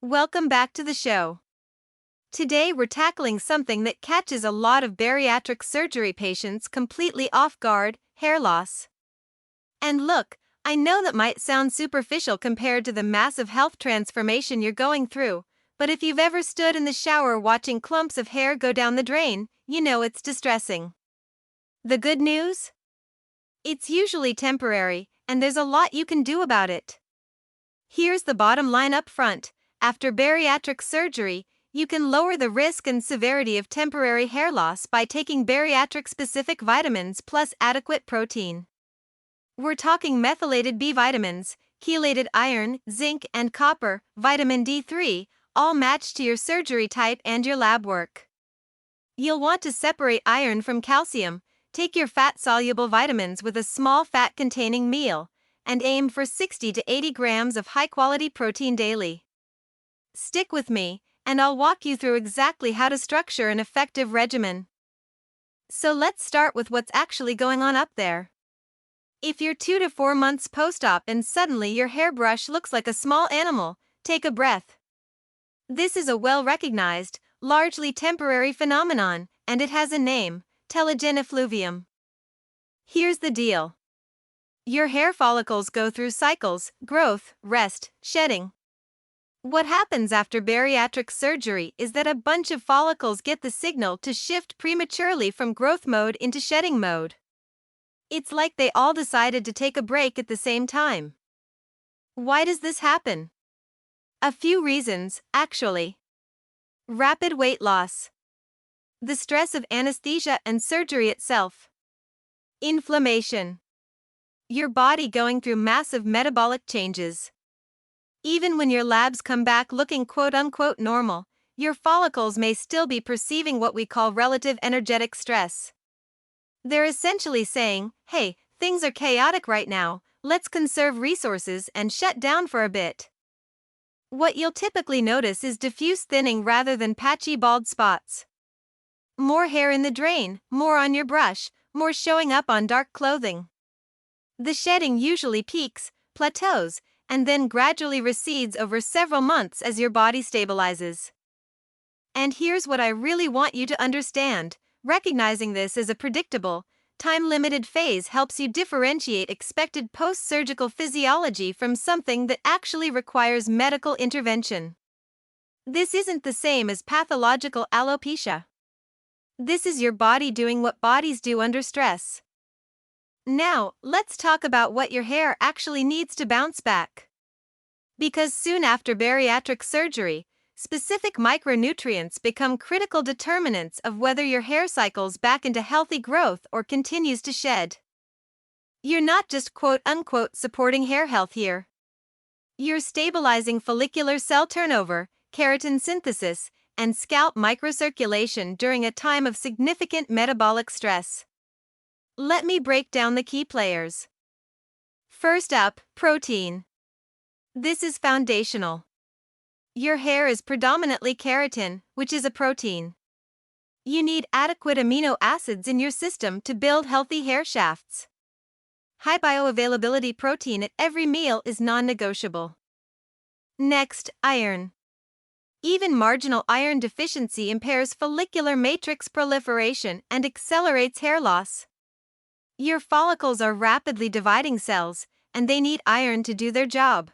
Welcome back to the show. Today we're tackling something that catches a lot of bariatric surgery patients completely off guard: hair loss. And look, I know that might sound superficial compared to the massive health transformation you're going through, but if you've ever stood in the shower watching clumps of hair go down the drain, you know it's distressing. The good news? It's usually temporary, and there's a lot you can do about it. Here's the bottom line up front: after bariatric surgery, you can lower the risk and severity of temporary hair loss by taking bariatric-specific vitamins plus adequate protein. We're talking methylated B vitamins, chelated iron, zinc, and copper, vitamin D3, all matched to your surgery type and your lab work. You'll want to separate iron from calcium. Take your fat-soluble vitamins with a small fat-containing meal, and aim for 60 to 80 grams of high-quality protein daily. Stick with me, and I'll walk you through exactly how to structure an effective regimen. So let's start with what's actually going on up there. If you're 2 to 4 months post-op and suddenly your hairbrush looks like a small animal, take a breath. This is a well-recognized, largely temporary phenomenon, and it has a name: telogen effluvium. Here's the deal. Your hair follicles go through cycles: growth, rest, shedding. What happens after bariatric surgery is that a bunch of follicles get the signal to shift prematurely from growth mode into shedding mode. It's like they all decided to take a break at the same time. Why does this happen? A few reasons, actually. Rapid weight loss. The stress of anesthesia and surgery itself. Inflammation. Your body going through massive metabolic changes. Even when your labs come back looking quote-unquote normal, your follicles may still be perceiving what we call relative energetic stress. They're essentially saying, hey, things are chaotic right now, let's conserve resources and shut down for a bit. What you'll typically notice is diffuse thinning rather than patchy bald spots. More hair in the drain, more on your brush, more showing up on dark clothing. The shedding usually peaks, plateaus, and then gradually recedes over several months as your body stabilizes. And here's what I really want you to understand: recognizing this as a predictable, time-limited phase helps you differentiate expected post-surgical physiology from something that actually requires medical intervention. This isn't the same as pathological alopecia. This is your body doing what bodies do under stress. Now, let's talk about what your hair actually needs to bounce back. Because soon after bariatric surgery, specific micronutrients become critical determinants of whether your hair cycles back into healthy growth or continues to shed. You're not just quote-unquote supporting hair health here. You're stabilizing follicular cell turnover, keratin synthesis, and scalp microcirculation during a time of significant metabolic stress. Let me break down the key players. First up, protein. This is foundational. Your hair is predominantly keratin, which is a protein. You need adequate amino acids in your system to build healthy hair shafts. High bioavailability protein at every meal is non-negotiable. Next, iron. Even marginal iron deficiency impairs follicular matrix proliferation and accelerates hair loss. Your follicles are rapidly dividing cells, and they need iron to do their job.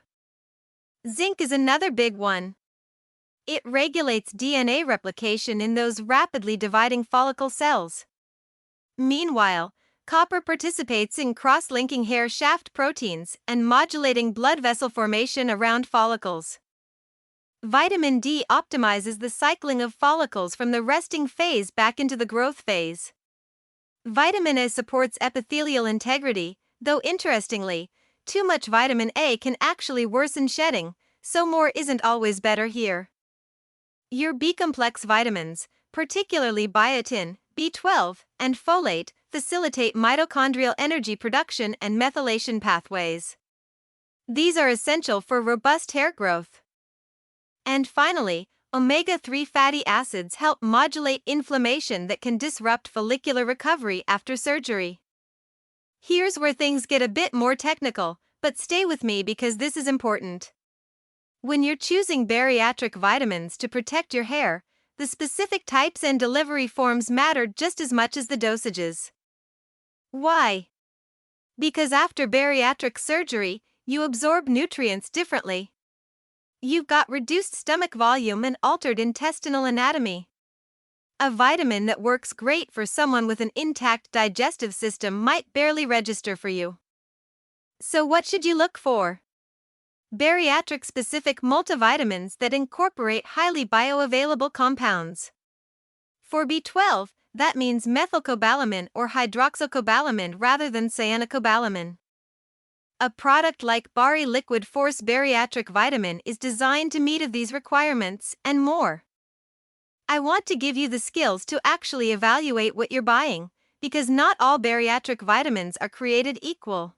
Zinc is another big one. It regulates DNA replication in those rapidly dividing follicle cells. Meanwhile, copper participates in cross-linking hair shaft proteins and modulating blood vessel formation around follicles. Vitamin D optimizes the cycling of follicles from the resting phase back into the growth phase. Vitamin A supports epithelial integrity, though interestingly, too much vitamin A can actually worsen shedding, so more isn't always better here. Your B-complex vitamins, particularly biotin, B12, and folate, facilitate mitochondrial energy production and methylation pathways. These are essential for robust hair growth. And finally, omega-3 fatty acids help modulate inflammation that can disrupt follicular recovery after surgery. Here's where things get a bit more technical, but stay with me because this is important. When you're choosing bariatric vitamins to protect your hair, the specific types and delivery forms matter just as much as the dosages. Why? Because after bariatric surgery, you absorb nutrients differently. You've got reduced stomach volume and altered intestinal anatomy. A vitamin that works great for someone with an intact digestive system might barely register for you. So what should you look for? Bariatric-specific multivitamins that incorporate highly bioavailable compounds. For B12, that means methylcobalamin or hydroxycobalamin rather than cyanocobalamin. A product like Bari Liquid Force Bariatric Vitamin is designed to meet of these requirements and more. I want to give you the skills to actually evaluate what you're buying, because not all bariatric vitamins are created equal.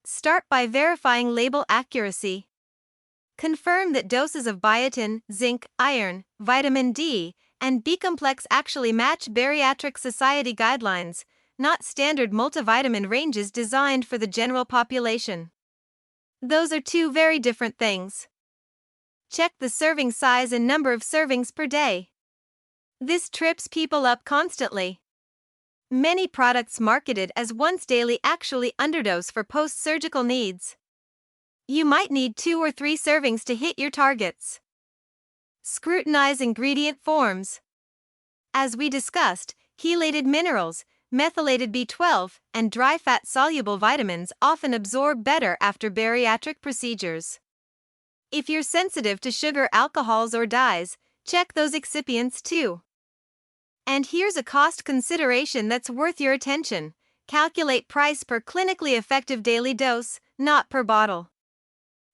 Start by verifying label accuracy. Confirm that doses of biotin, zinc, iron, vitamin D, and B-complex actually match Bariatric Society guidelines, not standard multivitamin ranges designed for the general population. Those are two very different things. Check the serving size and number of servings per day. This trips people up constantly. Many products marketed as once daily actually underdose for post-surgical needs. You might need 2 or 3 servings to hit your targets. Scrutinize ingredient forms. As we discussed, chelated minerals, methylated B12, and dry fat-soluble vitamins often absorb better after bariatric procedures. If you're sensitive to sugar, alcohols, or dyes, check those excipients too. And here's a cost consideration that's worth your attention. Calculate price per clinically effective daily dose, not per bottle.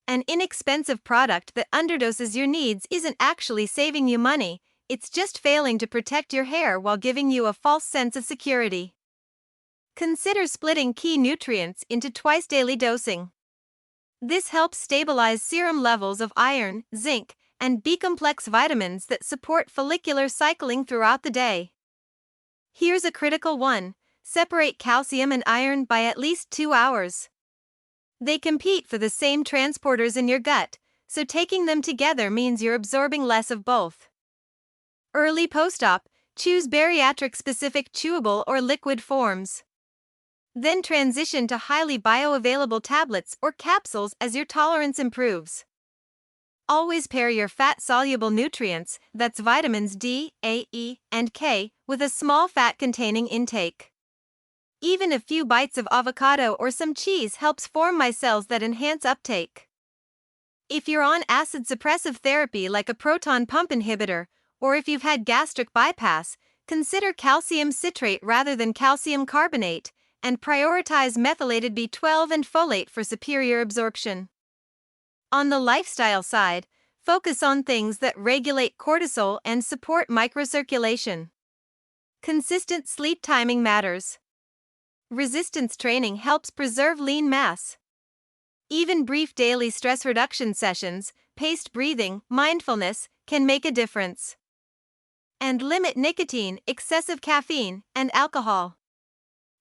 An inexpensive product that underdoses your needs isn't actually saving you money, it's just failing to protect your hair while giving you a false sense of security. Consider splitting key nutrients into twice daily dosing. This helps stabilize serum levels of iron, zinc, and B-complex vitamins that support follicular cycling throughout the day. Here's a critical one: separate calcium and iron by at least 2 hours. They compete for the same transporters in your gut, so taking them together means you're absorbing less of both. Early post-op, choose bariatric-specific chewable or liquid forms. Then transition to highly bioavailable tablets or capsules as your tolerance improves. Always pair your fat-soluble nutrients, that's vitamins D, A, E, and K, with a small fat-containing intake. Even a few bites of avocado or some cheese helps form micelles that enhance uptake. If you're on acid suppressive therapy like a proton pump inhibitor, or if you've had gastric bypass, consider calcium citrate rather than calcium carbonate, and prioritize methylated B12 and folate for superior absorption. On the lifestyle side, focus on things that regulate cortisol and support microcirculation. Consistent sleep timing matters. Resistance training helps preserve lean mass. Even brief daily stress reduction sessions, paced breathing, mindfulness, can make a difference. And limit nicotine, excessive caffeine, and alcohol.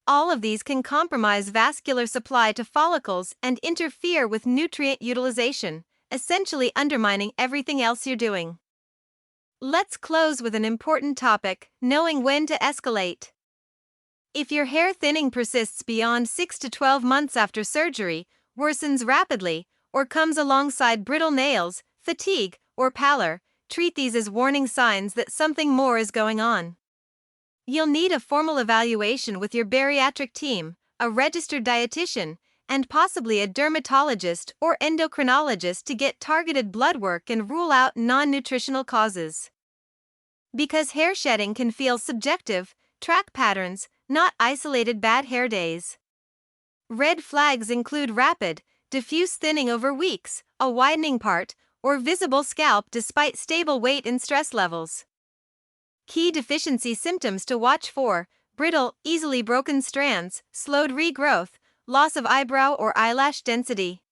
All of these can compromise vascular supply to follicles and interfere with nutrient utilization, essentially undermining everything else you're doing. Let's close with an important topic: knowing when to escalate. If your hair thinning persists beyond 6 to 12 months after surgery, worsens rapidly, or comes alongside brittle nails, fatigue, or pallor, treat these as warning signs that something more is going on. You'll need a formal evaluation with your bariatric team, a registered dietitian, and possibly a dermatologist or endocrinologist to get targeted blood work and rule out non-nutritional causes. Because hair shedding can feel subjective, track patterns, not isolated bad hair days. Red flags include rapid, diffuse thinning over weeks, a widening part, or visible scalp despite stable weight and stress levels. Key deficiency symptoms to watch for: brittle, easily broken strands, slowed regrowth, loss of eyebrow or eyelash density.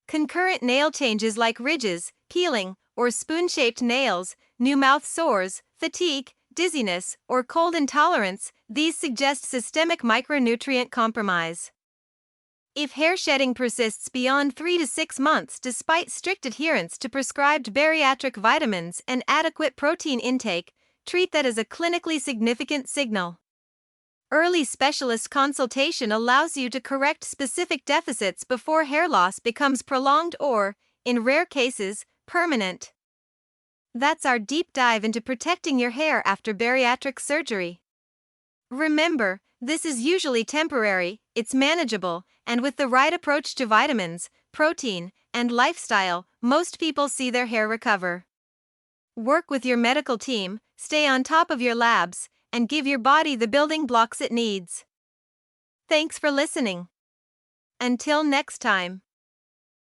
Concurrent nail changes like ridges, peeling, or spoon-shaped nails, new mouth sores, fatigue, dizziness, or cold intolerance. These suggest systemic micronutrient compromise. If hair shedding persists beyond 3 to 6 months despite strict adherence to prescribed bariatric vitamins and adequate protein intake, treat that as a clinically significant signal. Early specialist consultation allows you to correct specific deficits before hair loss becomes prolonged or, in rare cases, permanent. That's our deep dive into protecting your hair after bariatric surgery. Remember, this is usually temporary, it's manageable, and with the right approach to vitamins, protein, and lifestyle, most people see their hair recover. Work with your medical team, stay on top of your labs, and give your body the building blocks it needs. Thanks for listening. Until next time.